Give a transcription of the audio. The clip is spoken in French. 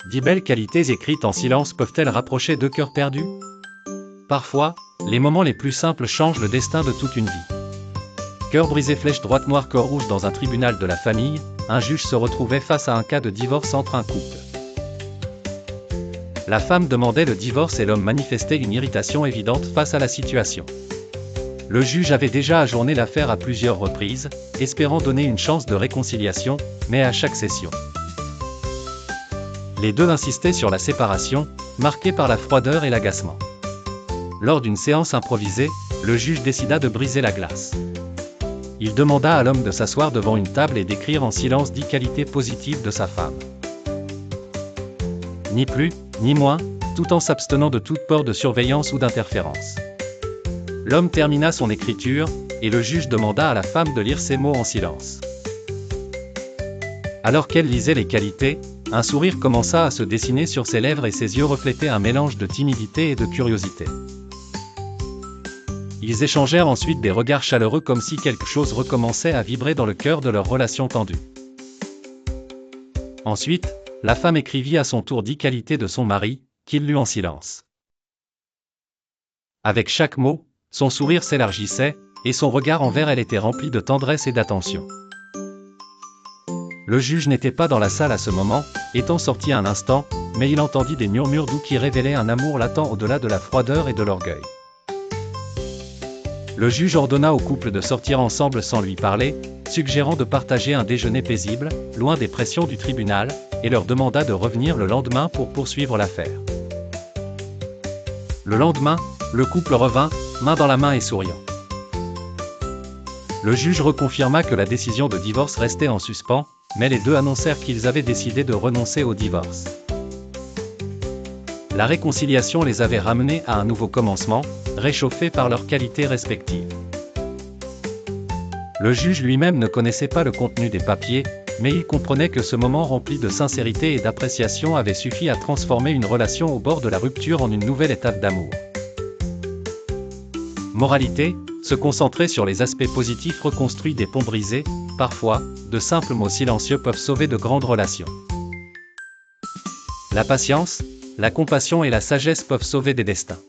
10 belles qualités écrites en silence peuvent-elles rapprocher deux cœurs perdus? Parfois, les moments les plus simples changent le destin de toute une vie. Cœur brisé, flèche droite, noir, cœur rouge. Dans un tribunal de la famille, un juge se retrouvait face à un cas de divorce entre un couple. La femme demandait le divorce et l'homme manifestait une irritation évidente face à la situation. Le juge avait déjà ajourné l'affaire à plusieurs reprises, espérant donner une chance de réconciliation, mais à chaque session, les deux insistaient sur la séparation, marquée par la froideur et l'agacement. Lors d'une séance improvisée, le juge décida de briser la glace. Il demanda à l'homme de s'asseoir devant une table et d'écrire en silence 10 qualités positives de sa femme. Ni plus, ni moins, tout en s'abstenant de toute peur de surveillance ou d'interférence. L'homme termina son écriture, et le juge demanda à la femme de lire ces mots en silence. Alors qu'elle lisait les qualités, un sourire commença à se dessiner sur ses lèvres et ses yeux reflétaient un mélange de timidité et de curiosité. Ils échangèrent ensuite des regards chaleureux comme si quelque chose recommençait à vibrer dans le cœur de leur relation tendue. Ensuite, la femme écrivit à son tour 10 qualités de son mari, qu'il lut en silence. Avec chaque mot, son sourire s'élargissait, et son regard envers elle était rempli de tendresse et d'attention. Le juge n'était pas dans la salle à ce moment, étant sorti un instant, mais il entendit des murmures doux qui révélaient un amour latent au-delà de la froideur et de l'orgueil. Le juge ordonna au couple de sortir ensemble sans lui parler, suggérant de partager un déjeuner paisible, loin des pressions du tribunal, et leur demanda de revenir le lendemain pour poursuivre l'affaire. Le lendemain, le couple revint, main dans la main et souriant. Le juge reconfirma que la décision de divorce restait en suspens, mais les deux annoncèrent qu'ils avaient décidé de renoncer au divorce. La réconciliation les avait ramenés à un nouveau commencement, réchauffés par leurs qualités respectives. Le juge lui-même ne connaissait pas le contenu des papiers, mais il comprenait que ce moment rempli de sincérité et d'appréciation avait suffi à transformer une relation au bord de la rupture en une nouvelle étape d'amour. Moralité, se concentrer sur les aspects positifs reconstruit des ponts brisés, parfois, de simples mots silencieux peuvent sauver de grandes relations. La patience, la compassion et la sagesse peuvent sauver des destins.